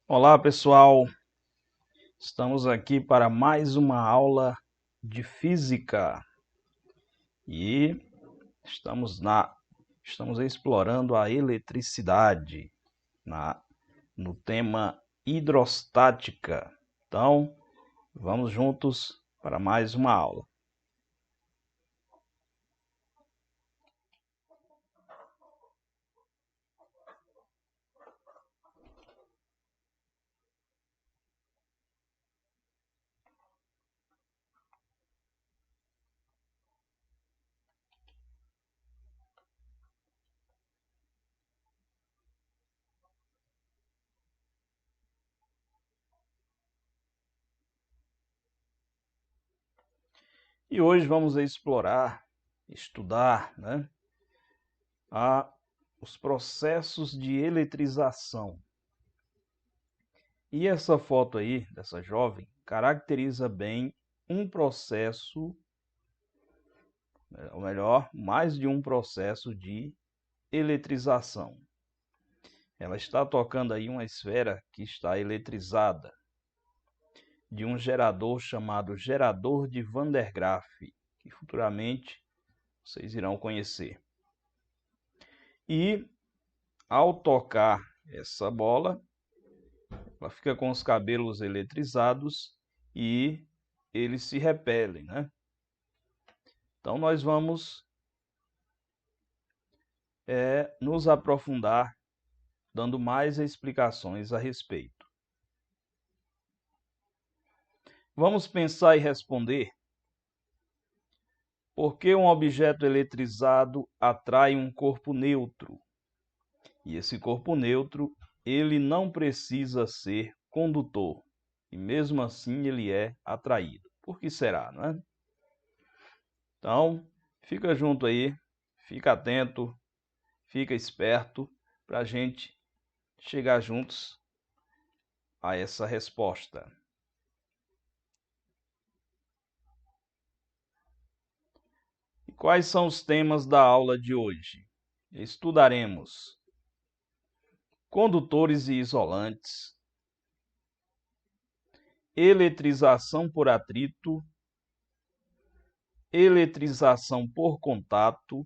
Olá, pessoal. Estamos aqui para mais uma aula de física e estamos explorando a eletricidade no tema hidrostática. Então, vamos juntos para mais uma aula. E hoje vamos estudar, os processos de eletrização. E essa foto aí, dessa jovem, caracteriza bem um processo, ou melhor, mais de um processo de eletrização. Ela está tocando aí uma esfera que está eletrizada, de um gerador chamado gerador de Van der Graaf, que futuramente vocês irão conhecer. E ao tocar essa bola, ela fica com os cabelos eletrizados e eles se repelem, né? Então nós vamos nos aprofundar, dando mais explicações a respeito. Vamos pensar e responder por que um objeto eletrizado atrai um corpo neutro. E esse corpo neutro, ele não precisa ser condutor. E mesmo assim ele é atraído. Por que será, não é? Então, fica junto aí, fica atento, fica esperto para a gente chegar juntos a essa resposta. E quais são os temas da aula de hoje? Estudaremos condutores e isolantes, eletrização por atrito, eletrização por contato,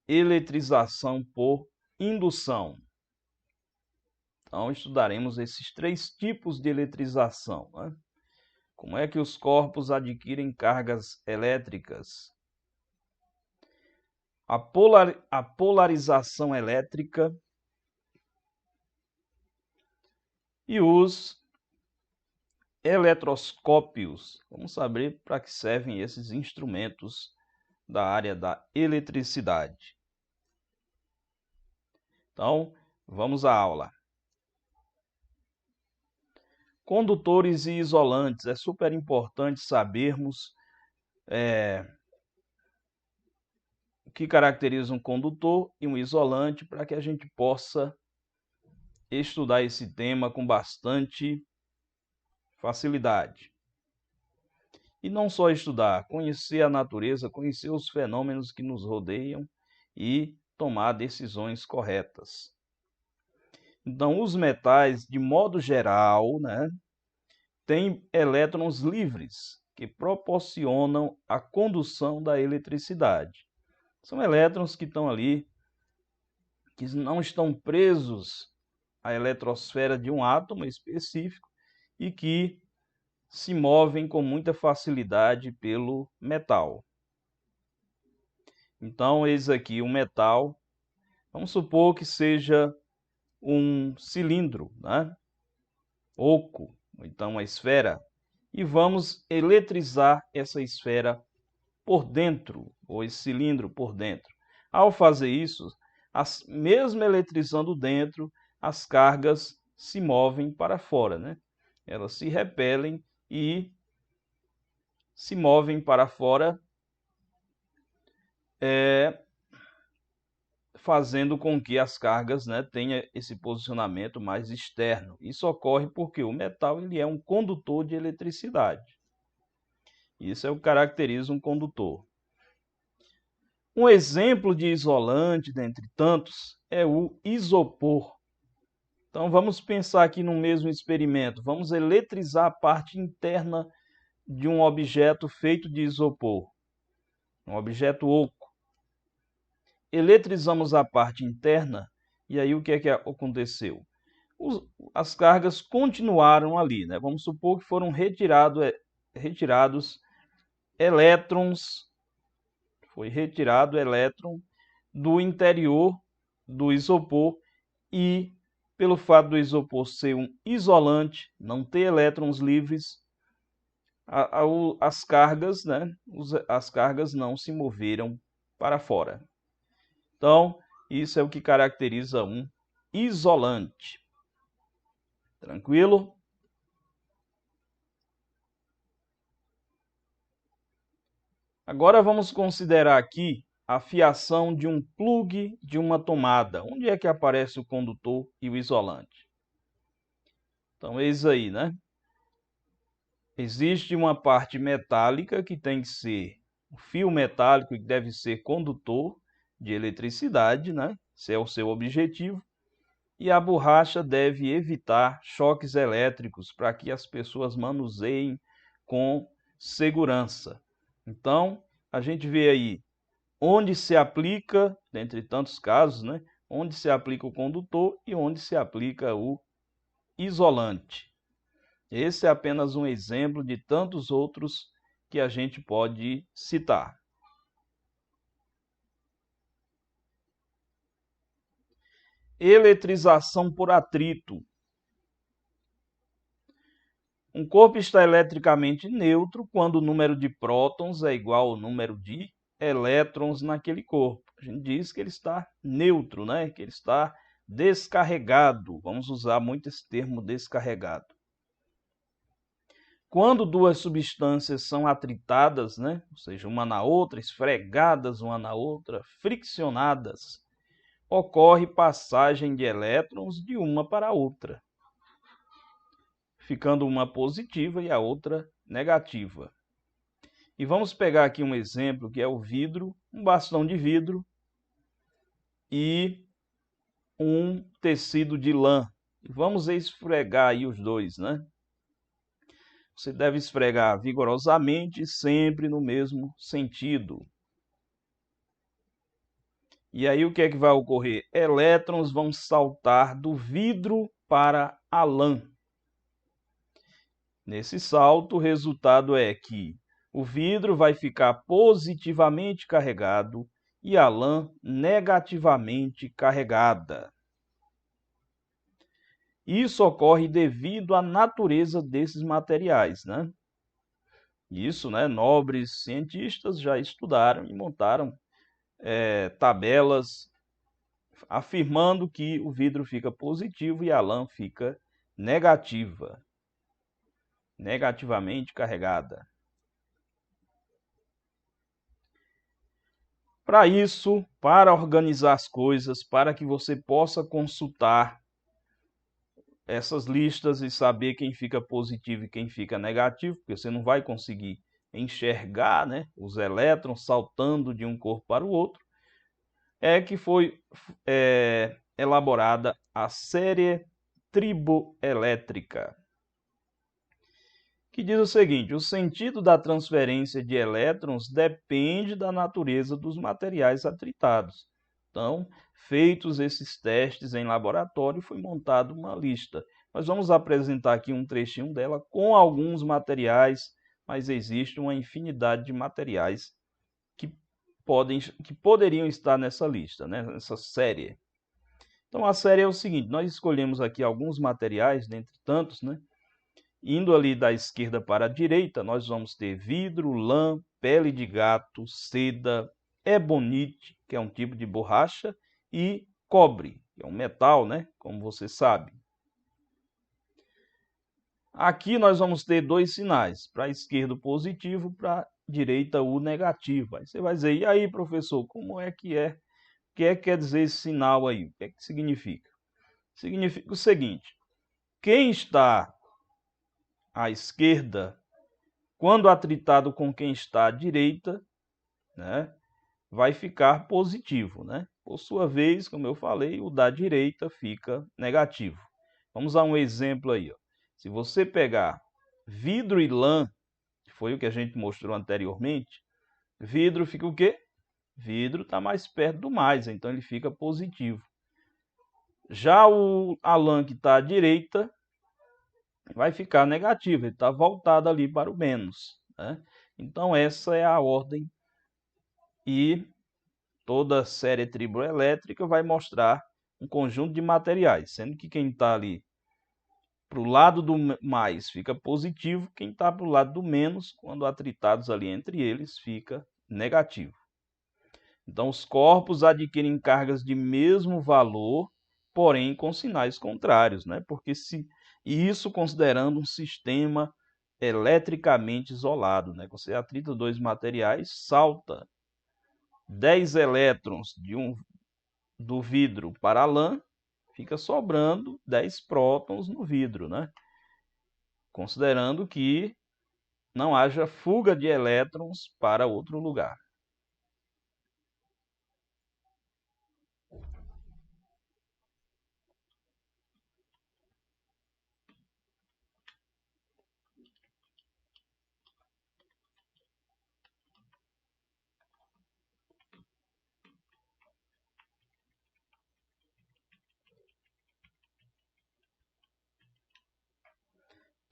eletrização por indução. Então, estudaremos esses três tipos de eletrização, né? Como é que os corpos adquirem cargas elétricas? A polarização elétrica e os eletroscópios. Vamos saber para que servem esses instrumentos da área da eletricidade. Então, vamos à aula. Condutores e isolantes. É super importante sabermos o que caracteriza um condutor e um isolante para que a gente possa estudar esse tema com bastante facilidade. E não só estudar, conhecer a natureza, conhecer os fenômenos que nos rodeiam e tomar decisões corretas. Então, os metais, de modo geral, têm elétrons livres, que proporcionam a condução da eletricidade. São elétrons que estão ali, que não estão presos à eletrosfera de um átomo específico e que se movem com muita facilidade pelo metal. Então, eis aqui um metal, vamos supor que seja um cilindro, oco, ou então uma esfera, e vamos eletrizar essa esfera por dentro, ou esse cilindro por dentro. Ao fazer isso, mesmo eletrizando dentro, as cargas se movem para fora, Elas se repelem e se movem para fora, fazendo com que as cargas tenham esse posicionamento mais externo. Isso ocorre porque o metal ele é um condutor de eletricidade. Isso é o que caracteriza um condutor. Um exemplo de isolante, dentre tantos, é o isopor. Então, vamos pensar aqui no mesmo experimento. Vamos eletrizar a parte interna de um objeto feito de isopor, um objeto oco. Eletrizamos a parte interna e aí o que é que aconteceu? As cargas continuaram ali, né? Vamos supor que foram retirados elétrons, foi retirado elétron do interior do isopor e, pelo fato do isopor ser um isolante, não ter elétrons livres, as cargas, né? As cargas não se moveram para fora. Então, isso é o que caracteriza um isolante. Tranquilo? Agora vamos considerar aqui a fiação de um plug de uma tomada. Onde é que aparece o condutor e o isolante? Então, eis aí, né? Existe uma parte metálica que tem que ser o fio metálico que deve ser condutor de eletricidade, né? Esse é o seu objetivo. E a borracha deve evitar choques elétricos para que as pessoas manuseiem com segurança. Então, a gente vê aí onde se aplica, dentre tantos casos, né? Onde se aplica o condutor e onde se aplica o isolante. Esse é apenas um exemplo de tantos outros que a gente pode citar. Eletrização por atrito. Um corpo está eletricamente neutro quando o número de prótons é igual ao número de elétrons naquele corpo. A gente diz que ele está neutro, né? Que ele está descarregado. Vamos usar muito esse termo descarregado. Quando duas substâncias são atritadas, né? Ou seja, uma na outra, esfregadas uma na outra, friccionadas, ocorre passagem de elétrons de uma para a outra, ficando uma positiva e a outra negativa. E vamos pegar aqui um exemplo que é o vidro, um bastão de vidro e um tecido de lã. Vamos esfregar aí os dois, né? Você deve esfregar vigorosamente, sempre no mesmo sentido. E aí o que é que vai ocorrer? Elétrons vão saltar do vidro para a lã. Nesse salto, o resultado é que o vidro vai ficar positivamente carregado e a lã negativamente carregada. Isso ocorre devido à natureza desses materiais, né? Isso, né? Nobres cientistas já estudaram e montaram tabelas afirmando que o vidro fica positivo e a lã fica negativa, negativamente carregada. Para isso, para organizar as coisas, para que você possa consultar essas listas e saber quem fica positivo e quem fica negativo, porque você não vai conseguir enxergar, né, os elétrons saltando de um corpo para o outro, é que foi elaborada a série triboelétrica, que diz o seguinte: o sentido da transferência de elétrons depende da natureza dos materiais atritados. Então, feitos esses testes em laboratório, foi montada uma lista. Nós vamos apresentar aqui um trechinho dela com alguns materiais, mas existe uma infinidade de materiais que poderiam estar nessa lista, né? Nessa série. Então, a série é o seguinte: nós escolhemos aqui alguns materiais, dentre tantos, né? Indo ali da esquerda para a direita, nós vamos ter vidro, lã, pele de gato, seda, ebonite, que é um tipo de borracha, e cobre, que é um metal, né? Como você sabe. Aqui nós vamos ter dois sinais, para a esquerda o positivo, para a direita o negativo. Aí você vai dizer, e aí, professor, como é que é? O que é que quer dizer esse sinal aí? O que é que significa? Significa o seguinte: quem está à esquerda, quando atritado com quem está à direita, né, vai ficar positivo, né? Por sua vez, como eu falei, o da direita fica negativo. Vamos a um exemplo aí. Ó. Se você pegar vidro e lã, que foi o que a gente mostrou anteriormente, vidro fica o quê? Vidro está mais perto do mais, então ele fica positivo. Já a lã que está à direita vai ficar negativo, ele está voltado ali para o menos. Né? Então essa é a ordem e toda série triboelétrica vai mostrar um conjunto de materiais, sendo que quem está ali para o lado do mais fica positivo, quem está para o lado do menos, quando atritados ali entre eles, fica negativo. Então, os corpos adquirem cargas de mesmo valor, porém com sinais contrários, né? Porque isso considerando um sistema eletricamente isolado, né? Você atrita dois materiais, salta 10 elétrons do vidro para a lã, fica sobrando 10 prótons no vidro, né? Considerando que não haja fuga de elétrons para outro lugar.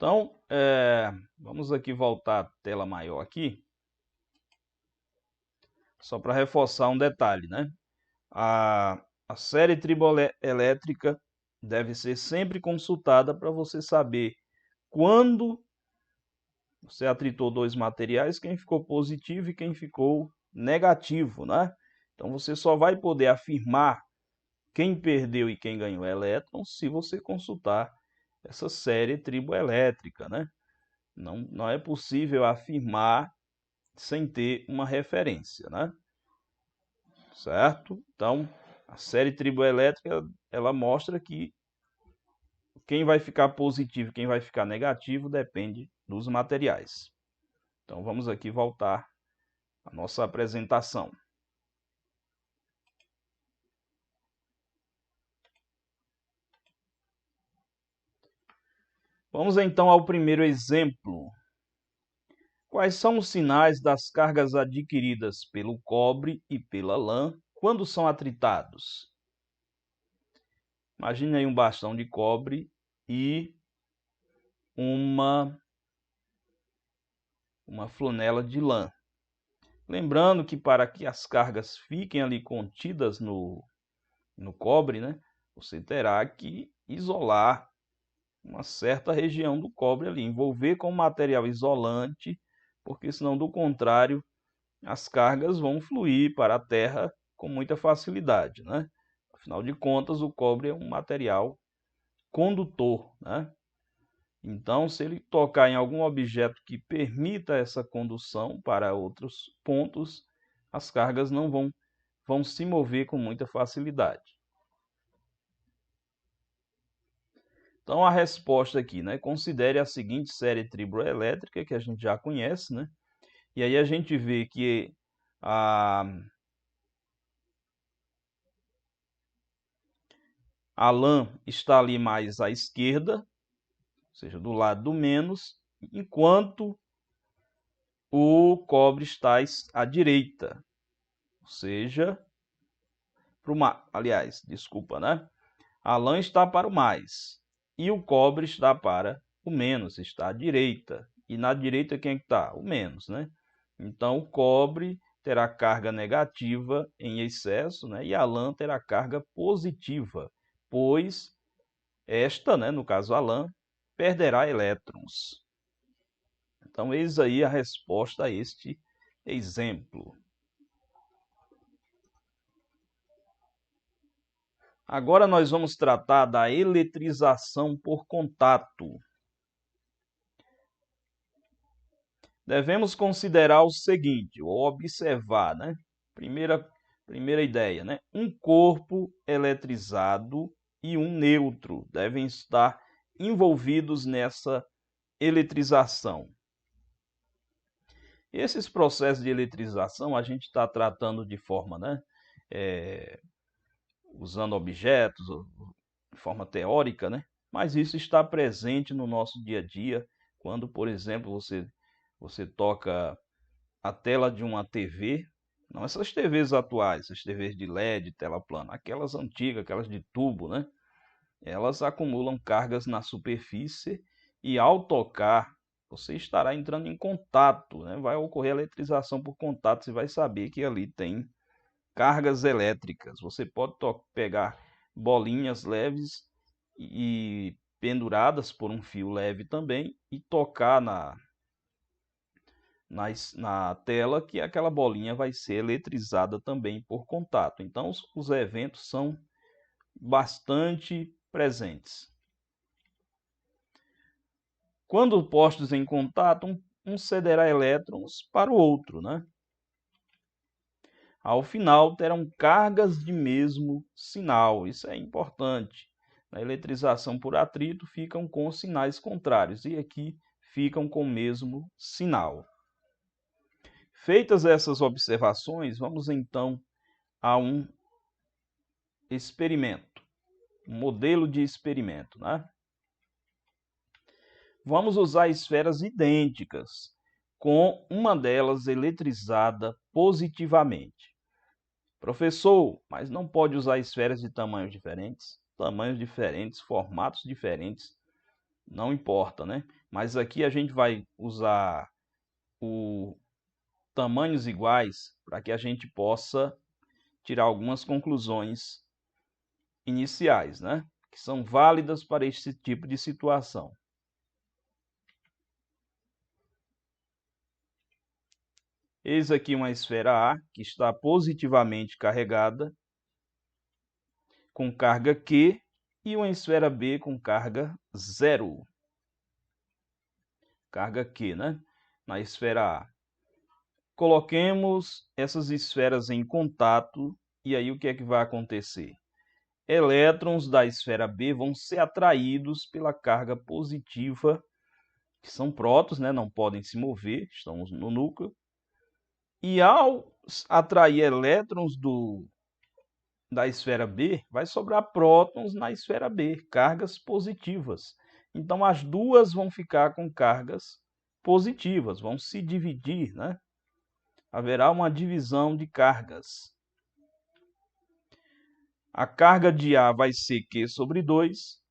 Então, vamos aqui voltar à tela maior aqui, só para reforçar um detalhe, né? A série triboelétrica deve ser sempre consultada para você saber quando você atritou dois materiais, quem ficou positivo e quem ficou negativo, né? Então você só vai poder afirmar quem perdeu e quem ganhou elétrons se você consultar essa série triboelétrica, né? Não é possível afirmar sem ter uma referência, né? Certo? Então, a série triboelétrica, ela mostra que quem vai ficar positivo e quem vai ficar negativo depende dos materiais. Então, vamos aqui voltar à nossa apresentação. Vamos então ao primeiro exemplo. Quais são os sinais das cargas adquiridas pelo cobre e pela lã quando são atritados? Imagine aí um bastão de cobre e uma flanela de lã. Lembrando que para que as cargas fiquem ali contidas no cobre, né, você terá que isolar uma certa região do cobre ali, envolver com material isolante, porque senão, do contrário, as cargas vão fluir para a terra com muita facilidade, né? Afinal de contas, o cobre é um material condutor, né? Então, se ele tocar em algum objeto que permita essa condução para outros pontos, as cargas não vão se mover com muita facilidade. Então, a resposta aqui, né? Considere a seguinte série triboelétrica, que a gente já conhece, né? E aí a gente vê que a lã está ali mais à esquerda, ou seja, do lado do menos, enquanto o cobre está à direita, ou seja, para o mais. Aliás, desculpa, né? A lã está para o mais e o cobre está para o menos, está à direita. E na direita quem é que está? O menos, né? Então o cobre terá carga negativa em excesso, né? E a lã terá carga positiva, pois esta, né, no caso a lã, perderá elétrons. Então eis aí a resposta a este exemplo. Agora nós vamos tratar da eletrização por contato. Devemos considerar o seguinte, ou observar, né? Primeira ideia, né? Um corpo eletrizado e um neutro devem estar envolvidos nessa eletrização. Esses processos de eletrização a gente está tratando de forma, né? Usando objetos, de forma teórica, né? mas isso está presente no nosso dia a dia, quando, por exemplo, você toca a tela de uma TV, não essas TVs atuais, essas TVs de LED, tela plana, aquelas antigas, aquelas de tubo, né? Elas acumulam cargas na superfície e ao tocar, você estará entrando em contato, né? Vai ocorrer eletrização por contato, você vai saber que ali tem cargas elétricas. Você pode pegar bolinhas leves e penduradas por um fio leve também e tocar na tela que aquela bolinha vai ser eletrizada também por contato. Então, os eventos são bastante presentes. Quando postos em contato, um cederá elétrons para o outro, né? Ao final, terão cargas de mesmo sinal. Isso é importante. Na eletrização por atrito, ficam com sinais contrários e aqui ficam com o mesmo sinal. Feitas essas observações, vamos então a um experimento, um modelo de experimento, né? Vamos usar esferas idênticas, com uma delas eletrizada positivamente. Professor, mas não pode usar esferas de tamanhos diferentes, formatos diferentes, não importa, né? Mas aqui a gente vai usar tamanhos iguais para que a gente possa tirar algumas conclusões iniciais, né? Que são válidas para esse tipo de situação. Eis aqui uma esfera A que está positivamente carregada com carga Q e uma esfera B com carga 0. Carga Q, né? Na esfera A. Coloquemos essas esferas em contato e aí o que é que vai acontecer? Elétrons da esfera B vão ser atraídos pela carga positiva, que são prótons, né? Não podem se mover, estão no núcleo. E ao atrair elétrons da esfera B, vai sobrar prótons na esfera B, cargas positivas. Então, as duas vão ficar com cargas positivas, vão se dividir, né? Haverá uma divisão de cargas. A carga de A vai ser Q sobre 2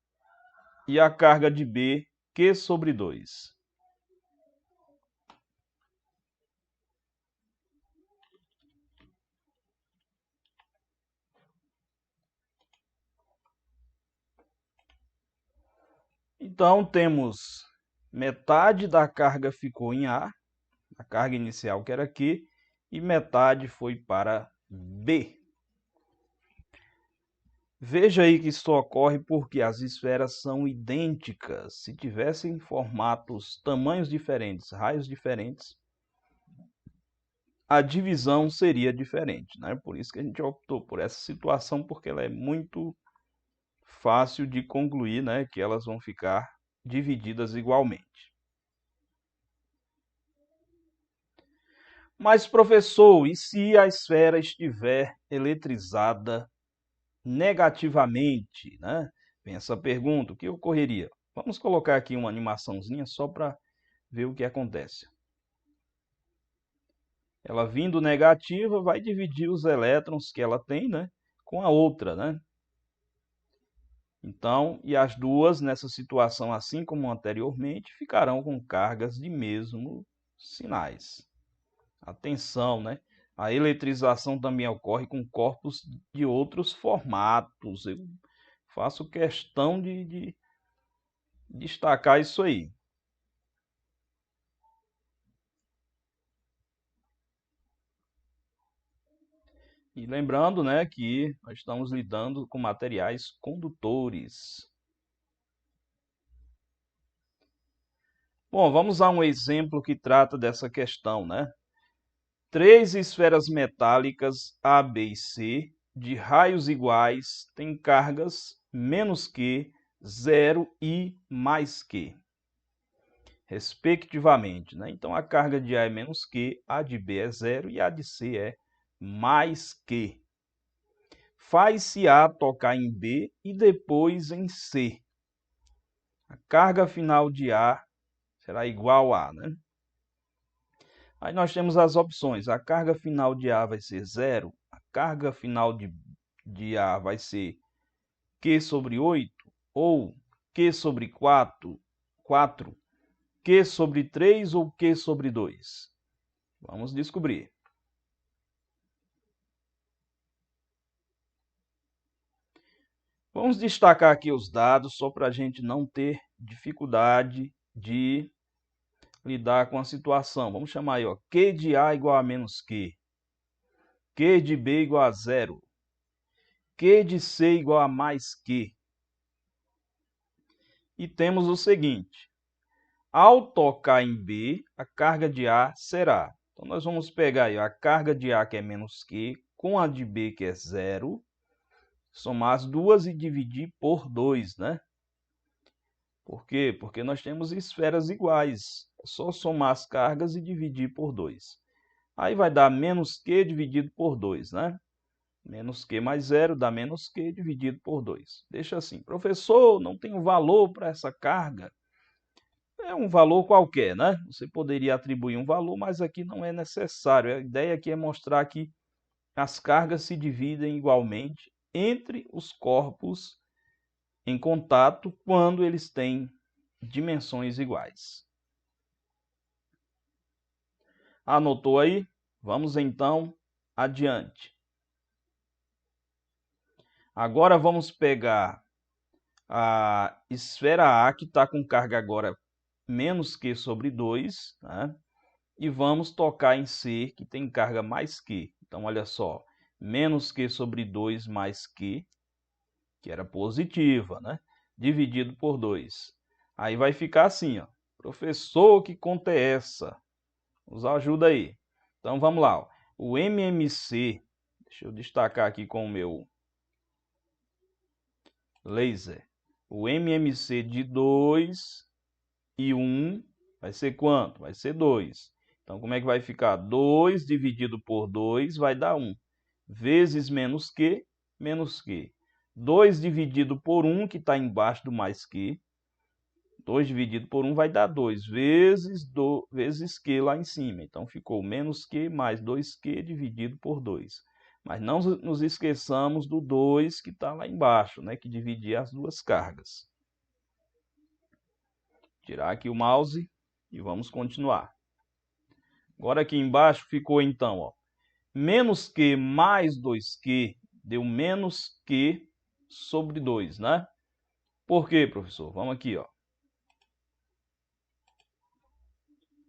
e a carga de B, Q sobre 2. Então, temos metade da carga ficou em A, a carga inicial que era Q, e metade foi para B. Veja aí que isso ocorre porque as esferas são idênticas. Se tivessem formatos, tamanhos diferentes, raios diferentes, a divisão seria diferente, né? Por isso que a gente optou por essa situação, porque ela é muito fácil de concluir, né? Que elas vão ficar divididas igualmente. Mas, professor, e se a esfera estiver eletrizada negativamente, né? Vem essa pergunta, o que ocorreria? Vamos colocar aqui uma animaçãozinha só para ver o que acontece. Ela vindo negativa vai dividir os elétrons que ela tem, né, com a outra, né? Então, e as duas nessa situação, assim como anteriormente, ficarão com cargas de mesmo sinais. Atenção, né? A eletrização também ocorre com corpos de outros formatos. Eu faço questão de destacar isso aí. E lembrando, né, que nós estamos lidando com materiais condutores. Bom, vamos a um exemplo que trata dessa questão, né? 3 esferas metálicas A, B e C, de raios iguais, têm cargas menos Q, 0 e mais Q, respectivamente, né? Então, a carga de A é menos Q, a de B é 0 e a de C é mais Q. Faz-se A tocar em B e depois em C. A carga final de A será igual a, né? Aí nós temos as opções. A carga final de A vai ser 0. A carga final de A vai ser Q sobre 8. Ou Q sobre 4, Q sobre 3 ou Q sobre 2. Vamos descobrir. Vamos destacar aqui os dados, só para a gente não ter dificuldade de lidar com a situação. Vamos chamar aí, ó, Q de A igual a menos Q. Q de B igual a 0. Q de C igual a mais Q. E temos o seguinte. Ao tocar em B, a carga de A será. Então, nós vamos pegar aí a carga de A, que é menos Q, com a de B, que é 0. Somar as duas e dividir por 2, né? Por quê? Porque nós temos esferas iguais. É só somar as cargas e dividir por 2. Aí vai dar menos Q dividido por 2, né? Menos Q mais 0 dá menos Q dividido por 2. Deixa assim. Professor, não tem um valor para essa carga. É um valor qualquer, né? Você poderia atribuir um valor, mas aqui não é necessário. A ideia aqui é mostrar que as cargas se dividem igualmente entre os corpos em contato quando eles têm dimensões iguais. Anotou aí? Vamos então adiante. Agora vamos pegar a esfera A, que está com carga agora menos Q sobre 2, né? E vamos tocar em C, que tem carga mais Q. Então, olha só, menos Q sobre 2 mais Q, que era positiva, né? Dividido por 2. Aí vai ficar assim, ó. Professor, que conta é essa? Nos ajuda aí. Então, vamos lá. Ó. O MMC, deixa eu destacar aqui com o meu laser. O MMC de 2 e 1 vai ser quanto? Vai ser 2. Então, como é que vai ficar? 2 dividido por 2 vai dar 1. Vezes menos Q, menos Q. 2 dividido por 1, que está embaixo do mais Q. 2 dividido por 1 vai dar 2, vezes Q lá em cima. Então, ficou menos Q mais 2Q dividido por 2. Mas não nos esqueçamos do 2 que está lá embaixo, né? Que dividia as duas cargas. Tirar aqui o mouse e vamos continuar. Agora aqui embaixo ficou então, ó, menos Q mais 2Q deu menos Q sobre 2, né? Por quê, professor? Vamos aqui, ó.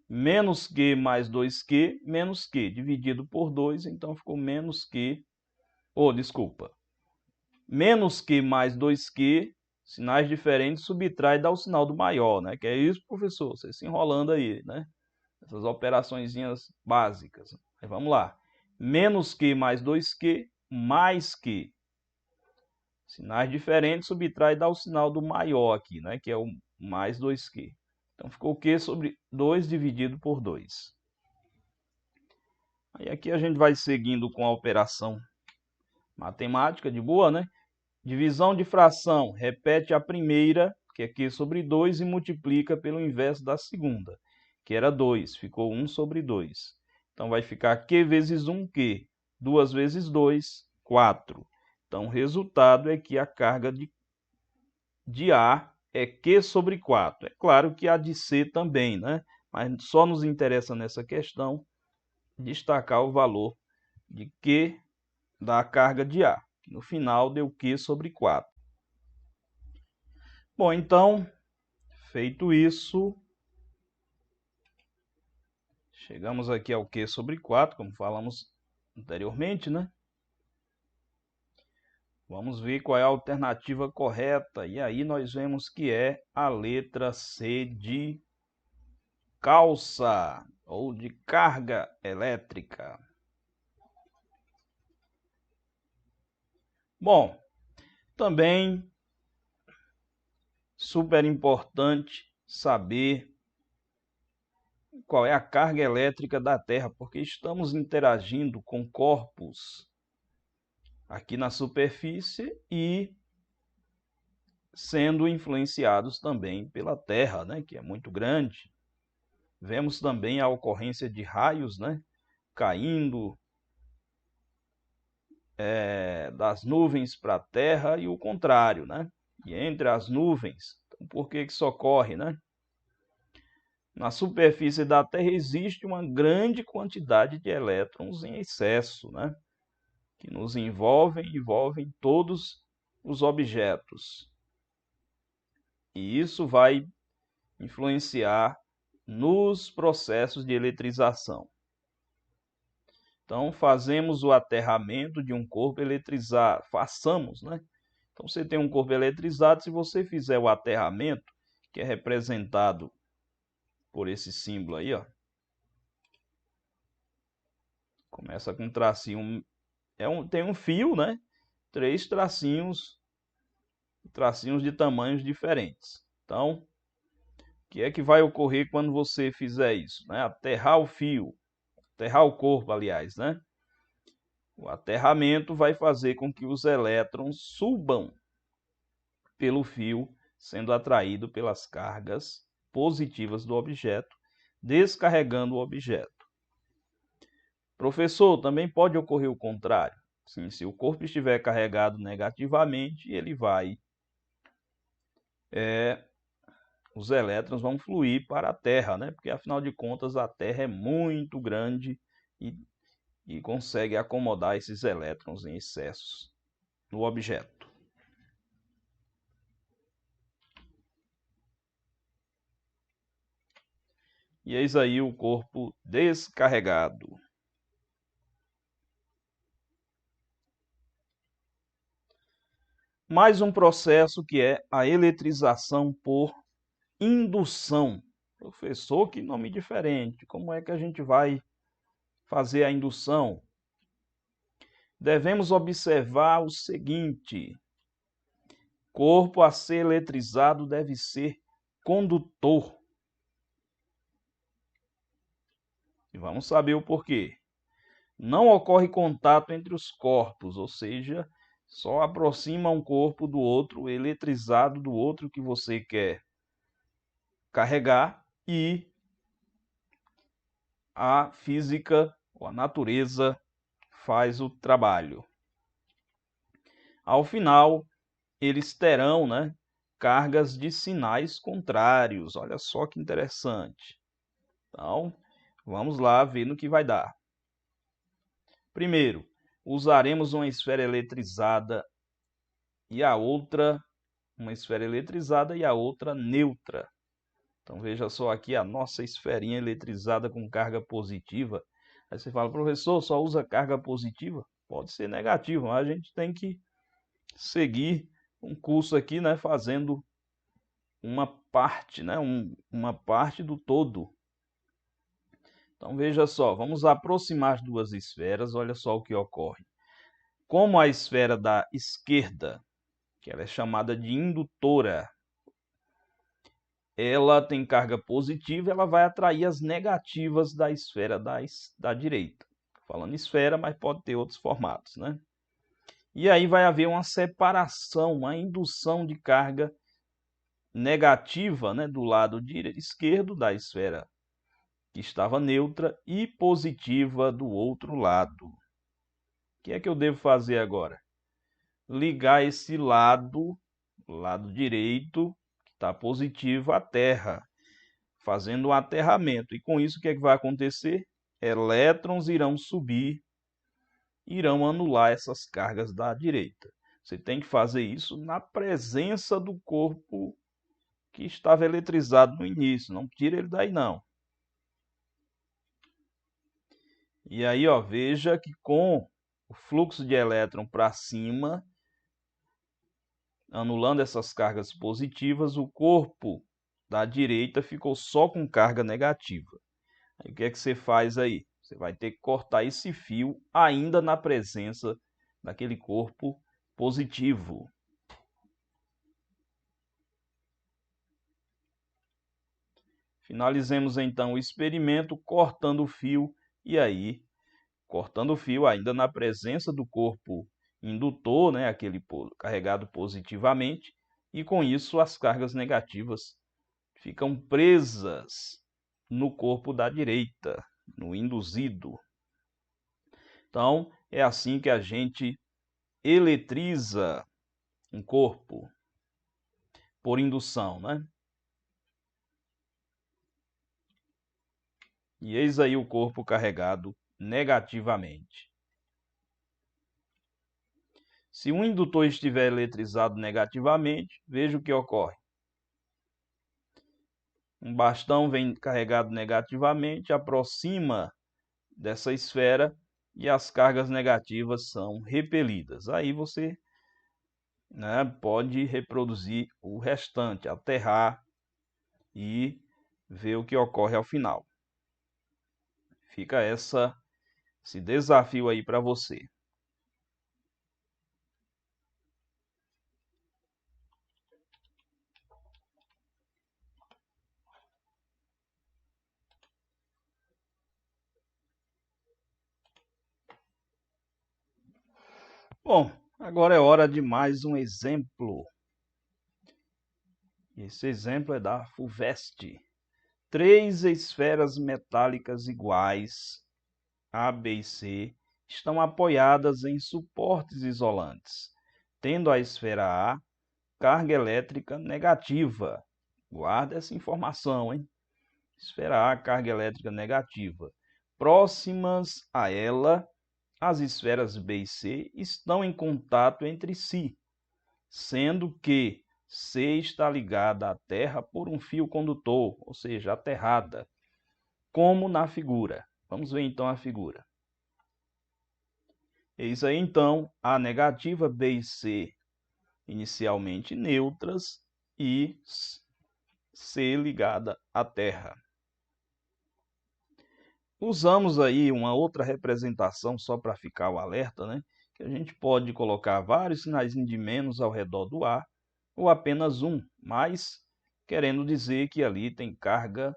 Menos Q mais 2Q, menos Q, dividido por 2, então ficou menos Q, desculpa. Menos Q mais 2Q, sinais diferentes, subtrai e dá o sinal do maior, né? Que é isso, professor, você se enrolando aí, né? Essas operaçõezinhas básicas. Aí vamos lá. Menos Q mais 2Q, mais Q. Sinais diferentes, subtrai e dá o sinal do maior aqui, né? Que é o mais 2Q. Então, ficou Q sobre 2 dividido por 2. Aí aqui a gente vai seguindo com a operação matemática de boa, né? Divisão de fração, repete a primeira, que é Q sobre 2, e multiplica pelo inverso da segunda, que era 2, ficou 1 sobre 2. Então, vai ficar Q vezes 1, Q. 2 vezes 2, 4. Então, o resultado é que a carga de A é Q sobre 4. É claro que a de C também, né? Mas só nos interessa nessa questão destacar o valor de Q da carga de A, que no final deu Q sobre 4. Bom, então, feito isso, chegamos aqui ao Q sobre 4, como falamos anteriormente, né? Vamos ver qual é a alternativa correta. E aí nós vemos que é a letra C de calça ou de carga elétrica. Bom, também super importante saber qual é a carga elétrica da Terra, porque estamos interagindo com corpos aqui na superfície e sendo influenciados também pela Terra, né, que é muito grande. Vemos também a ocorrência de raios, né, caindo das nuvens para a Terra e o contrário, né? E entre as nuvens. Então, por que isso ocorre, né? Na superfície da Terra existe uma grande quantidade de elétrons em excesso, né? Que nos envolvem todos os objetos. E isso vai influenciar nos processos de eletrização. Então, fazemos o aterramento de um corpo eletrizado. Façamos, né? Então, você tem um corpo eletrizado. Se você fizer o aterramento, que é representado por esse símbolo aí, ó. Começa com um tracinho. Tem um fio, né? 3 tracinhos de tamanhos diferentes. Então, o que é que vai ocorrer quando você fizer isso, né? Aterrar o fio, aterrar o corpo, aliás, né? O aterramento vai fazer com que os elétrons subam pelo fio, sendo atraído pelas cargas positivas do objeto, descarregando o objeto. Professor, também pode ocorrer o contrário. Sim, se o corpo estiver carregado negativamente, ele vai os elétrons vão fluir para a Terra, né? Porque afinal de contas a Terra é muito grande e consegue acomodar esses elétrons em excesso no objeto. E eis aí o corpo descarregado. Mais um processo que é a eletrização por indução. Professor, que nome diferente. Como é que a gente vai fazer a indução? Devemos observar o seguinte: corpo a ser eletrizado deve ser condutor. E vamos saber o porquê. Não ocorre contato entre os corpos, ou seja, só aproxima um corpo do outro, eletrizado do outro que você quer carregar, e a física ou a natureza faz o trabalho. Ao final, eles terão, né, cargas de sinais contrários. Olha só que interessante. Então, vamos lá ver no que vai dar. Primeiro, usaremos uma esfera eletrizada e a outra, neutra. Então veja só aqui a nossa esferinha eletrizada com carga positiva. Aí você fala, professor, só usa carga positiva? Pode ser negativa, mas a gente tem que seguir um curso aqui, né, fazendo uma parte, né, uma parte do todo. Então veja só, vamos aproximar as duas esferas, olha só o que ocorre. Como a esfera da esquerda, que ela é chamada de indutora, ela tem carga positiva, ela vai atrair as negativas da esfera da direita. Falando esfera, mas pode ter outros formatos, né? E aí vai haver uma separação, uma indução de carga negativa, né, do lado esquerdo da esfera que estava neutra e positiva do outro lado. O que é que eu devo fazer agora? Ligar esse lado direito, que está positivo, à Terra, fazendo um aterramento. E com isso, o que é que vai acontecer? Elétrons irão subir, irão anular essas cargas da direita. Você tem que fazer isso na presença do corpo que estava eletrizado no início. Não tira ele daí, não. E aí, ó, veja que com o fluxo de elétron para cima, anulando essas cargas positivas, o corpo da direita ficou só com carga negativa. Aí, o que é que você faz aí? Você vai ter que cortar esse fio ainda na presença daquele corpo positivo. Finalizemos então o experimento cortando o fio e aí, cortando o fio ainda na presença do corpo indutor, né, aquele carregado positivamente, e com isso as cargas negativas ficam presas no corpo da direita, no induzido. Então, é assim que a gente eletriza um corpo por indução, né? E eis aí o corpo carregado negativamente. Se um indutor estiver eletrizado negativamente, veja o que ocorre. Um bastão vem carregado negativamente, aproxima dessa esfera e as cargas negativas são repelidas. Aí você, né, pode reproduzir o restante, aterrar e ver o que ocorre ao final. Fica esse desafio aí para você. Bom, agora é hora de mais um exemplo. Esse exemplo é da FUVEST. 3 esferas metálicas iguais, A, B e C, estão apoiadas em suportes isolantes, tendo a esfera A carga elétrica negativa. Guarda essa informação, hein? Esfera A, carga elétrica negativa. Próximas a ela, as esferas B e C estão em contato entre si, sendo que C está ligada à Terra por um fio condutor, ou seja, aterrada, como na figura. Vamos ver então a figura. Eis aí então A negativa, B e C inicialmente neutras e C ligada à Terra. Usamos aí uma outra representação só para ficar o alerta, né? Que a gente pode colocar vários sinais de menos ao redor do A ou apenas um, mas querendo dizer que ali tem carga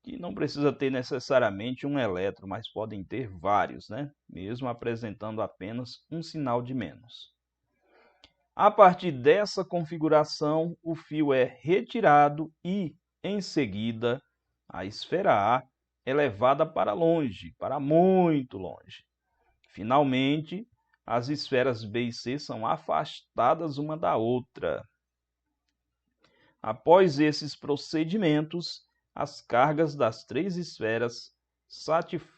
que não precisa ter necessariamente um elétron, mas podem ter vários, né? Mesmo apresentando apenas um sinal de menos. A partir dessa configuração, o fio é retirado e, em seguida, a esfera A é levada para longe, para muito longe. Finalmente, as esferas B e C são afastadas uma da outra. Após esses procedimentos, as cargas das 3 esferas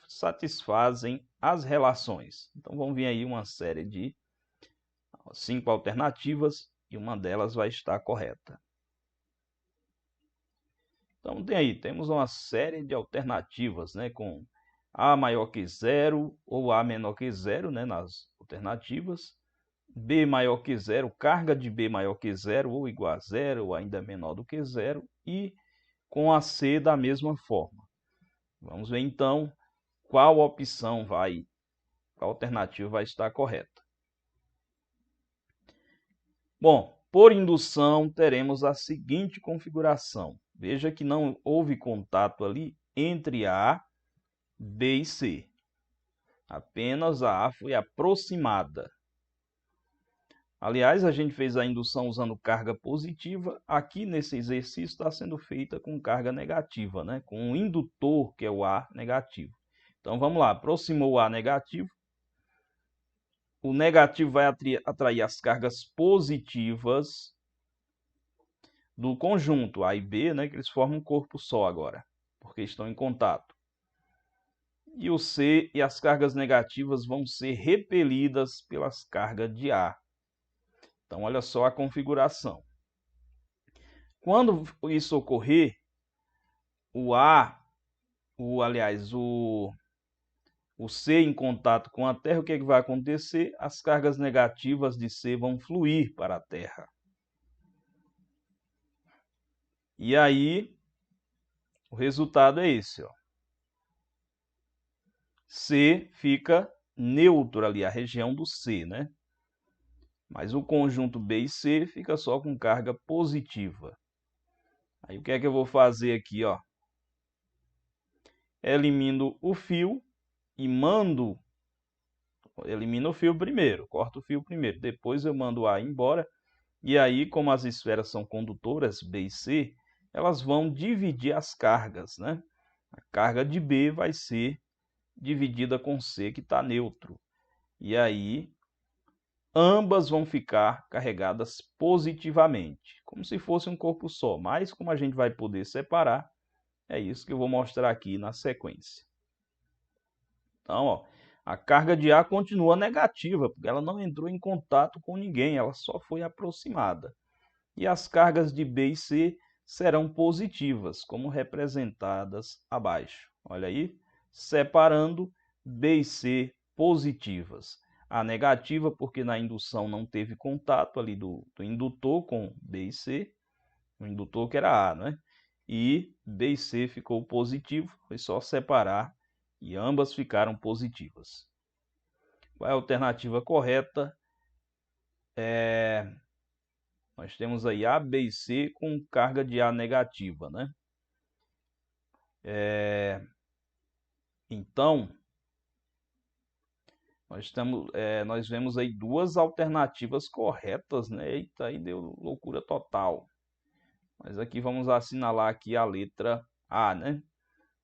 satisfazem as relações. Então, vão vir aí uma série de 5 alternativas e uma delas vai estar correta. Então, temos uma série de alternativas, né, com A maior que zero ou A menor que zero, né, nas alternativas. B maior que zero, carga de B maior que zero ou igual a zero ou ainda menor do que zero. E com a C da mesma forma. Vamos ver então qual alternativa vai estar correta. Bom, por indução teremos a seguinte configuração. Veja que não houve contato ali entre A, B e C. Apenas a A foi aproximada. Aliás, a gente fez a indução usando carga positiva. Aqui nesse exercício está sendo feita com carga negativa, né? Com um indutor, que é o A negativo. Então vamos lá, aproximou o A negativo. O negativo vai atrair as cargas positivas do conjunto A e B, né? Que eles formam um corpo só agora, porque estão em contato. E o C e as cargas negativas vão ser repelidas pelas cargas de A. Então, olha só a configuração. Quando isso ocorrer, o C em contato com a Terra, o que vai acontecer? As cargas negativas de C vão fluir para a Terra. E aí, o resultado é esse, ó. C fica neutro ali, a região do C, né? Mas o conjunto B e C fica só com carga positiva. Aí o que é que eu vou fazer aqui, ó? Elimino o fio e elimino o fio primeiro, corto o fio primeiro. Depois eu mando o A embora E aí, como as esferas são condutoras, B e C, elas vão dividir as cargas, né? A carga de B vai ser dividida com C, que está neutro. E aí, ambas vão ficar carregadas positivamente, como se fosse um corpo só. Mas, como a gente vai poder separar, é isso que eu vou mostrar aqui na sequência. Então, ó, a carga de A continua negativa, porque ela não entrou em contato com ninguém, ela só foi aproximada. E as cargas de B e C serão positivas, como representadas abaixo. Olha aí, separando B e C positivas. A negativa, porque na indução não teve contato ali do indutor com B e C, o indutor que era A, né? E B e C ficou positivo, foi só separar e ambas ficaram positivas. Qual é a alternativa correta? Nós temos aí A, B e C com carga de A negativa, né? Então, nós vemos aí duas alternativas corretas, né? Eita, aí deu loucura total. Mas aqui vamos assinalar aqui a letra A, né?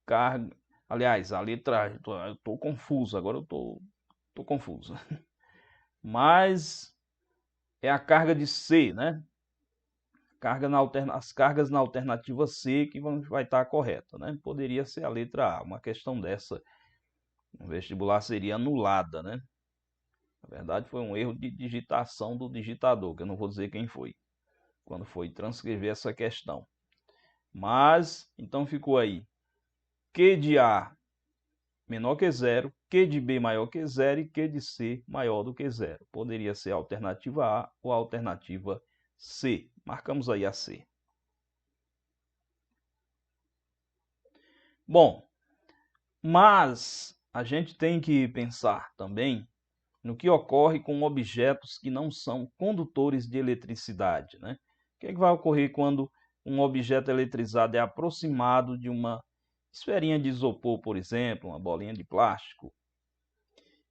Carga, aliás, a letra, eu tô confuso, agora eu tô confuso. Mas é a carga de C, né? As cargas na alternativa C que vai estar correta, né? Poderia ser a letra A. Uma questão dessa no vestibular seria anulada, né? Na verdade, foi um erro de digitação do digitador, que eu não vou dizer quem foi, quando foi transcrever essa questão. Mas, então ficou aí Q de A menor que zero, Q de B maior que zero e Q de C maior do que zero. Poderia ser a alternativa A ou a alternativa C. Marcamos aí a C. Bom, mas a gente tem que pensar também no que ocorre com objetos que não são condutores de eletricidade, né? O que é que vai ocorrer quando um objeto eletrizado é aproximado de uma esferinha de isopor, por exemplo, uma bolinha de plástico?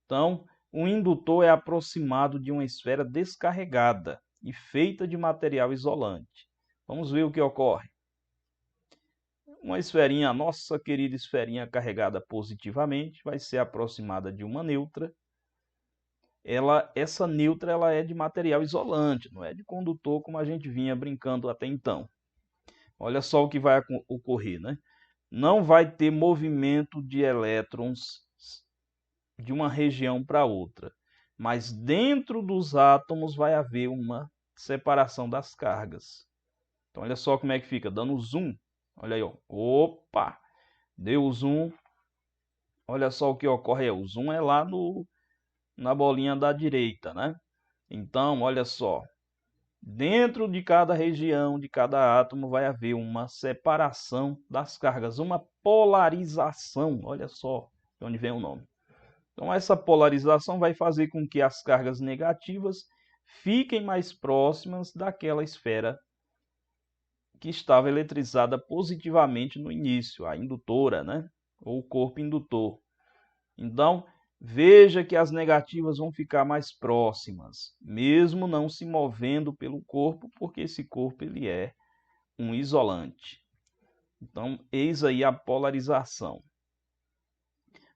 Então, um indutor é aproximado de uma esfera descarregada e feita de material isolante. Vamos ver o que ocorre. Uma esferinha, a nossa querida esferinha carregada positivamente, vai ser aproximada de uma neutra. Essa neutra ela é de material isolante, não é de condutor como a gente vinha brincando até então. Olha só o que vai ocorrer, né? Não vai ter movimento de elétrons de uma região para outra, mas dentro dos átomos vai haver uma separação das cargas. Então, olha só como é que fica, dando zoom. Olha aí, ó. Opa! Deu o zoom. Olha só o que ocorre aí. O zoom é lá na bolinha da direita, né? Então, olha só. Dentro de cada região, de cada átomo, vai haver uma separação das cargas, uma polarização. Olha só de onde vem o nome. Então, essa polarização vai fazer com que as cargas negativas fiquem mais próximas daquela esfera que estava eletrizada positivamente no início, a indutora, né? Ou o corpo indutor. Então, veja que as negativas vão ficar mais próximas, mesmo não se movendo pelo corpo, porque esse corpo ele é um isolante. Então, eis aí a polarização.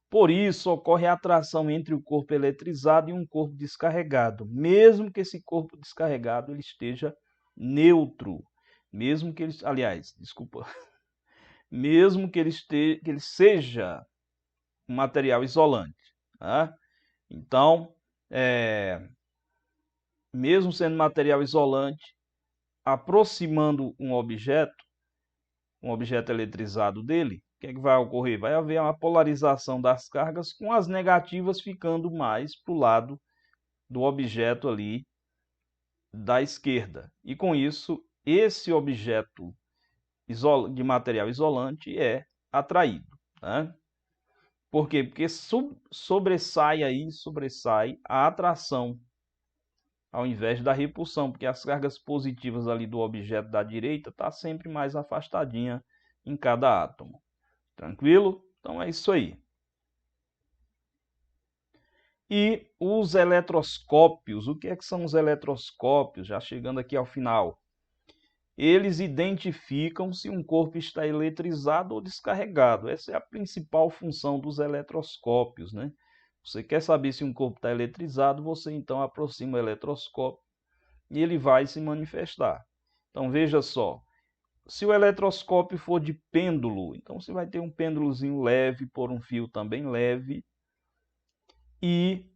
Por isso, ocorre a atração entre o corpo eletrizado e um corpo descarregado, mesmo que esse corpo descarregado ele esteja neutro, mesmo que ele, aliás, desculpa, mesmo que ele seja um material isolante, tá? Então, mesmo sendo material isolante, aproximando um objeto eletrizado dele, o que é que vai ocorrer? Vai haver uma polarização das cargas com as negativas ficando mais para o lado do objeto ali da esquerda. E com isso, esse objeto de material isolante é atraído, né? Por quê? Porque sobressai a atração ao invés da repulsão, porque as cargas positivas ali do objeto da direita está sempre mais afastadinha em cada átomo. Tranquilo? Então é isso aí. E os eletroscópios, o que é que são os eletroscópios? Já chegando aqui ao final. Eles identificam se um corpo está eletrizado ou descarregado. Essa é a principal função dos eletroscópios, né? Você quer saber se um corpo está eletrizado, você então aproxima o eletroscópio e ele vai se manifestar. Então veja só, se o eletroscópio for de pêndulo, então você vai ter um pêndulozinho leve por um fio também leve. E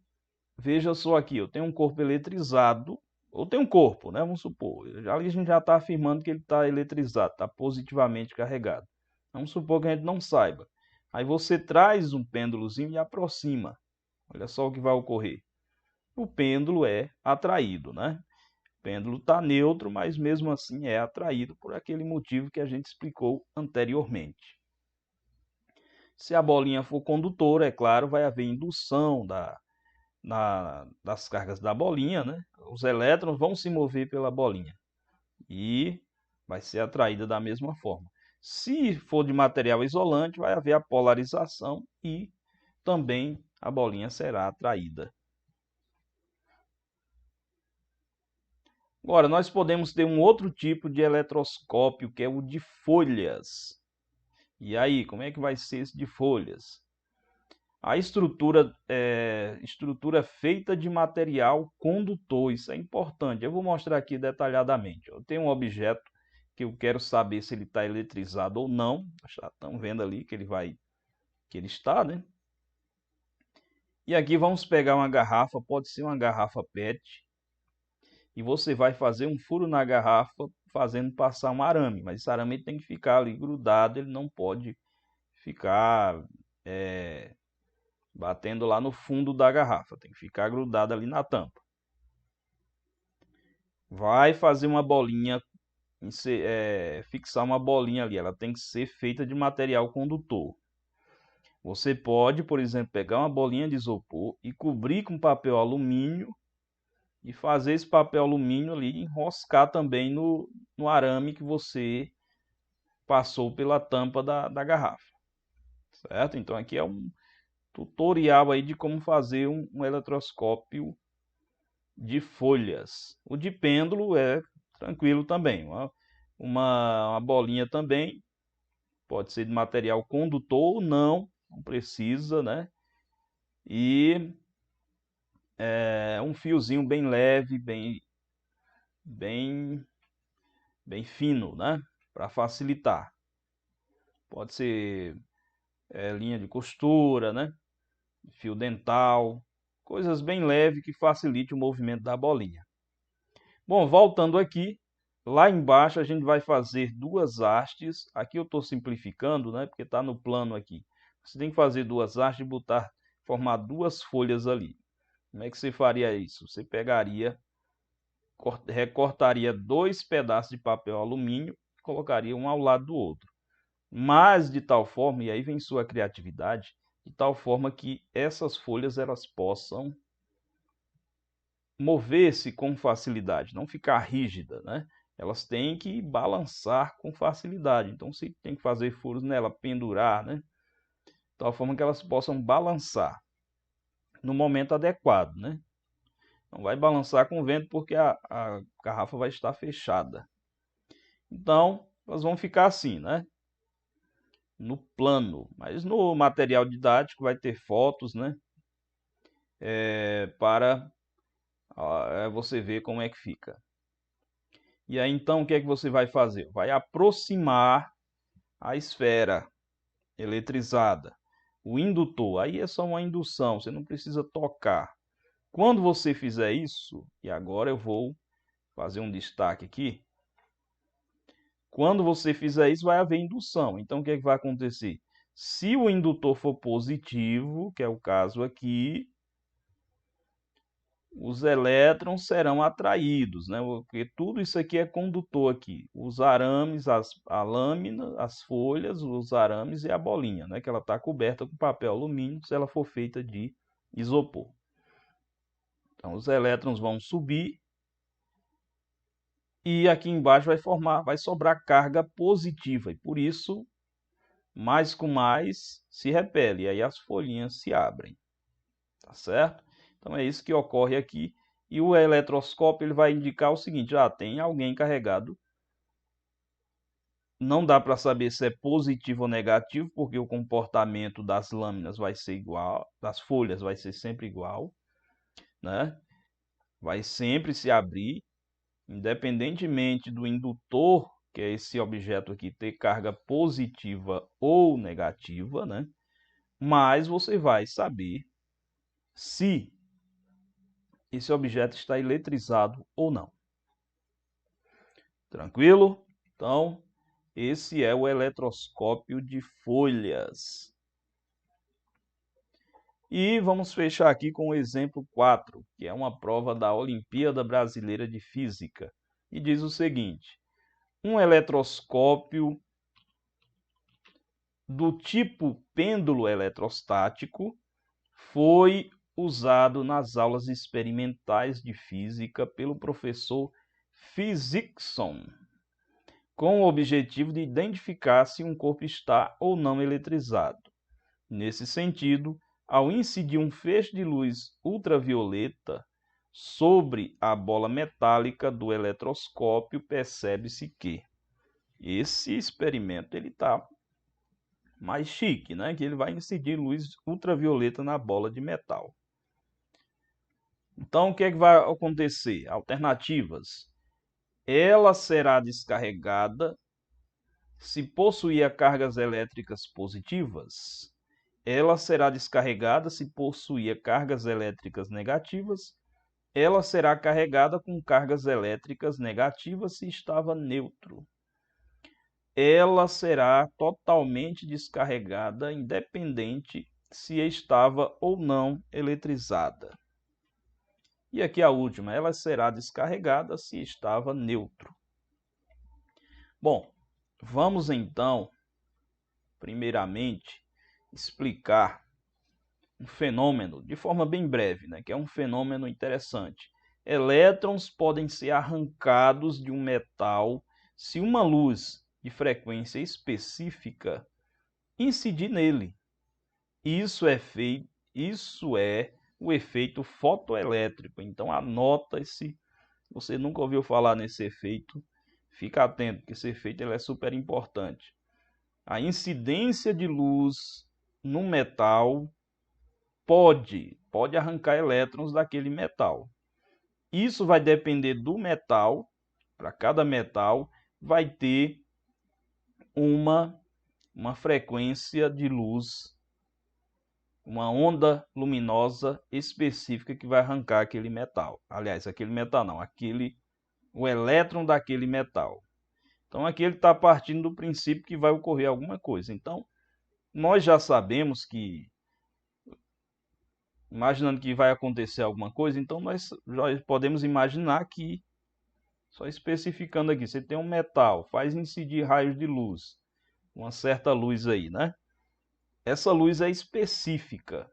veja só aqui, eu tenho um corpo eletrizado, ou tem um corpo, né? Vamos supor. Ali a gente já está afirmando que ele está eletrizado, está positivamente carregado. Vamos supor que a gente não saiba. Aí você traz um pêndulozinho e aproxima. Olha só o que vai ocorrer. O pêndulo é atraído, né? O pêndulo está neutro, mas mesmo assim é atraído por aquele motivo que a gente explicou anteriormente. Se a bolinha for condutora, é claro, vai haver indução das cargas da bolinha, né? Os elétrons vão se mover pela bolinha e vai ser atraída da mesma forma. Se for de material isolante, vai haver a polarização e também a bolinha será atraída. Agora, nós podemos ter um outro tipo de eletroscópio, que é o de folhas. E aí, como é que vai ser esse de folhas? A estrutura feita de material condutor, isso é importante. Eu vou mostrar aqui detalhadamente. Eu tenho um objeto que eu quero saber se ele está eletrizado ou não. Já estão vendo ali que ele está, né? E aqui vamos pegar uma garrafa, pode ser uma garrafa PET, e você vai fazer um furo na garrafa fazendo passar um arame, mas esse arame tem que ficar ali grudado, ele não pode ficar batendo lá no fundo da garrafa, tem que ficar grudado ali na tampa. Vai fazer uma bolinha, fixar uma bolinha ali, ela tem que ser feita de material condutor. Você pode, por exemplo, pegar uma bolinha de isopor e cobrir com papel alumínio e fazer esse papel alumínio ali enroscar também no arame que você passou pela tampa da garrafa, certo? Então aqui é um tutorial aí de como fazer um eletroscópio de folhas. O de pêndulo é tranquilo também. Uma bolinha também pode ser de material condutor ou não precisa, né? E um fiozinho bem leve, bem fino, né? Para facilitar. Pode ser linha de costura, né? Fio dental, coisas bem leves que facilite o movimento da bolinha. Bom, voltando aqui, lá embaixo a gente vai fazer duas hastes. Aqui eu estou simplificando, né? Porque está no plano aqui. Você tem que fazer duas hastes e formar duas folhas ali. Como é que você faria isso? Você pegaria, recortaria dois pedaços de papel alumínio e colocaria um ao lado do outro. Mas de tal forma, e aí vem sua criatividade, de tal forma que essas folhas elas possam mover-se com facilidade, não ficar rígida, né? Elas têm que balançar com facilidade. Então você tem que fazer furos nela, pendurar, né? De tal forma que elas possam balançar no momento adequado, né? Não vai balançar com o vento porque a garrafa vai estar fechada. Então, elas vão ficar assim, né? No plano, mas no material didático vai ter fotos, né? Para você ver como é que fica. E aí então o que é que você vai fazer? Vai aproximar a esfera eletrizada, o indutor. Aí é só uma indução, você não precisa tocar. Quando você fizer isso, e agora eu vou fazer um destaque aqui. Quando você fizer isso, vai haver indução. Então o que é que vai acontecer? Se o indutor for positivo, que é o caso aqui, os elétrons serão atraídos, né? Porque tudo isso aqui é condutor aqui. Os arames, a lâmina, as folhas, os arames e a bolinha, né? Que ela está coberta com papel alumínio se ela for feita de isopor. Então os elétrons vão subir e aqui embaixo vai sobrar carga positiva e por isso mais com mais se repele, e aí as folhinhas se abrem, tá certo? Então é isso que ocorre aqui. E o eletroscópio ele vai indicar o seguinte: tem alguém carregado. Não dá para saber se é positivo ou negativo, porque o comportamento das lâminas vai ser igual, das folhas vai ser sempre igual, né? Vai sempre se abrir, independentemente do indutor, que é esse objeto aqui, ter carga positiva ou negativa, né? Mas você vai saber se esse objeto está eletrizado ou não. Tranquilo? Então, esse é o eletroscópio de folhas. E vamos fechar aqui com o exemplo 4, que é uma prova da Olimpíada Brasileira de Física. E diz o seguinte: um eletroscópio do tipo pêndulo eletrostático foi usado nas aulas experimentais de física pelo professor Physicson, com o objetivo de identificar se um corpo está ou não eletrizado. Nesse sentido, ao incidir um feixe de luz ultravioleta sobre a bola metálica do eletroscópio, percebe-se que esse experimento ele está mais chique, né? Que ele vai incidir luz ultravioleta na bola de metal. Então, o que é que vai acontecer? Alternativas. Ela será descarregada se possuir cargas elétricas positivas. Ela será descarregada se possuir cargas elétricas negativas. Ela será carregada com cargas elétricas negativas se estava neutro. Ela será totalmente descarregada, independente se estava ou não eletrizada. E aqui a última, ela será descarregada se estava neutro. Bom, vamos então, primeiramente, explicar um fenômeno de forma bem breve, né, que é um fenômeno interessante. Elétrons podem ser arrancados de um metal se uma luz de frequência específica incidir nele. Isso é o efeito fotoelétrico. Então anota esse, você nunca ouviu falar nesse efeito, fica atento, que esse efeito ele é super importante. A incidência de luz no metal pode arrancar elétrons daquele metal. Isso vai depender do metal. Para cada metal vai ter uma frequência de luz, uma onda luminosa específica que vai arrancar aquele metal. Aliás, aquele metal não, o elétron daquele metal. Então aqui ele está partindo do princípio que vai ocorrer alguma coisa. Então, nós já sabemos que, imaginando que vai acontecer alguma coisa, então nós já podemos imaginar que, só especificando aqui, você tem um metal, faz incidir raios de luz, uma certa luz aí, né? Essa luz é específica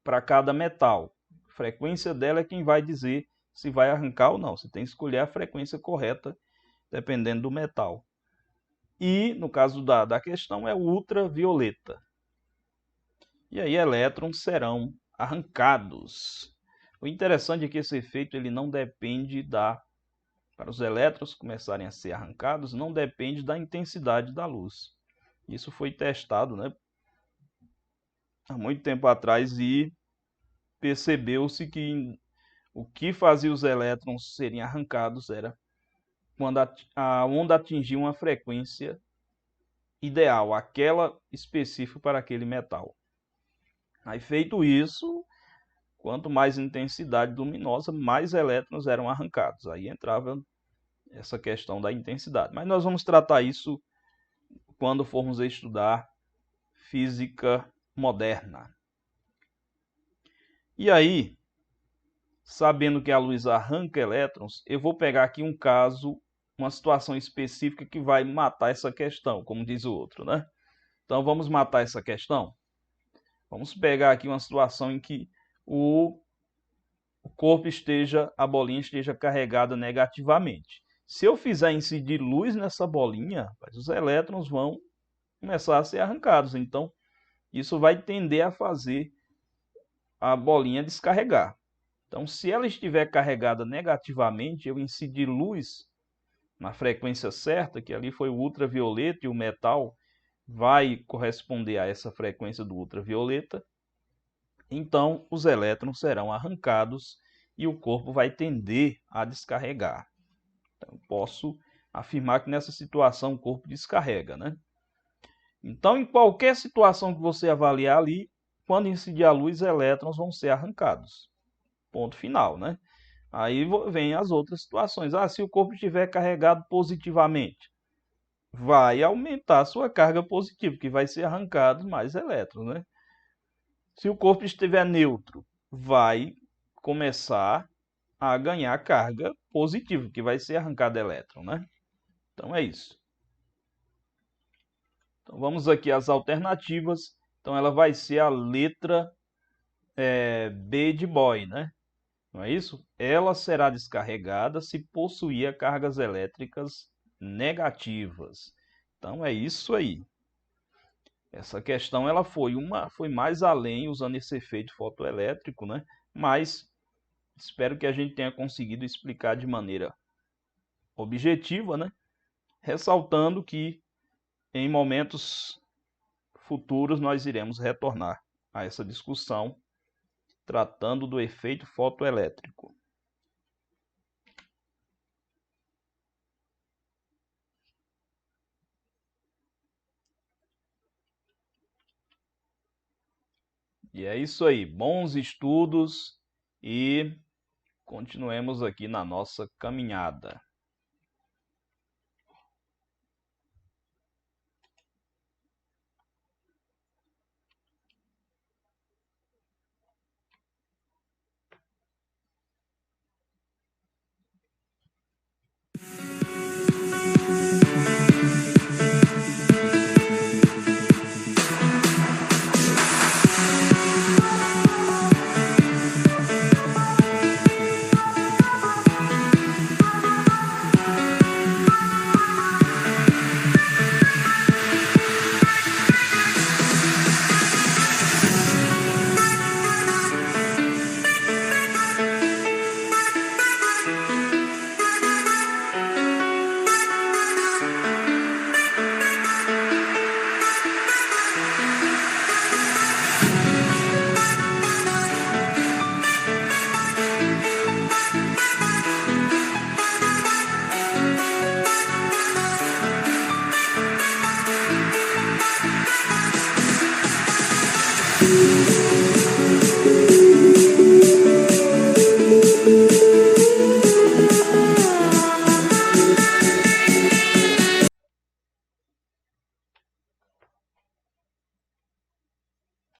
para cada metal. A frequência dela é quem vai dizer se vai arrancar ou não. Você tem que escolher a frequência correta, dependendo do metal. E, no caso da questão, é o ultravioleta. E aí, elétrons serão arrancados. O interessante é que esse efeito ele não depende para os elétrons começarem a ser arrancados, não depende da intensidade da luz. Isso foi testado, né, há muito tempo atrás e percebeu-se que o que fazia os elétrons serem arrancados era quando a onda atingia uma frequência ideal, aquela específica para aquele metal. Aí, feito isso, quanto mais intensidade luminosa, mais elétrons eram arrancados. Aí entrava essa questão da intensidade. Mas nós vamos tratar isso quando formos estudar física moderna. E aí, sabendo que a luz arranca elétrons, eu vou pegar aqui um caso, uma situação específica que vai matar essa questão, como diz o outro, né? Então vamos matar essa questão? Vamos pegar aqui uma situação em que o corpo a bolinha esteja carregada negativamente. Se eu fizer incidir luz nessa bolinha, os elétrons vão começar a ser arrancados. Então, isso vai tender a fazer a bolinha descarregar. Então, se ela estiver carregada negativamente, eu incidir luz na frequência certa, que ali foi o ultravioleta, e o metal vai corresponder a essa frequência do ultravioleta, então os elétrons serão arrancados e o corpo vai tender a descarregar. Então, posso afirmar que nessa situação o corpo descarrega, né? Então, em qualquer situação que você avaliar ali, quando incidir a luz, elétrons vão ser arrancados. Ponto final, né? Aí vem as outras situações. Se o corpo estiver carregado positivamente, vai aumentar a sua carga positiva, que vai ser arrancado mais elétrons, né? Se o corpo estiver neutro, vai começar a ganhar carga positiva, que vai ser arrancado elétron, né? Então é isso. Então vamos aqui às alternativas. Então ela vai ser a letra B de boy, né? Não é isso? Ela será descarregada se possuir cargas elétricas negativas. Então é isso aí. Essa questão ela foi mais além usando esse efeito fotoelétrico, né? Mas espero que a gente tenha conseguido explicar de maneira objetiva, né? Ressaltando que em momentos futuros nós iremos retornar a essa discussão tratando do efeito fotoelétrico. E é isso aí, bons estudos e continuemos aqui na nossa caminhada.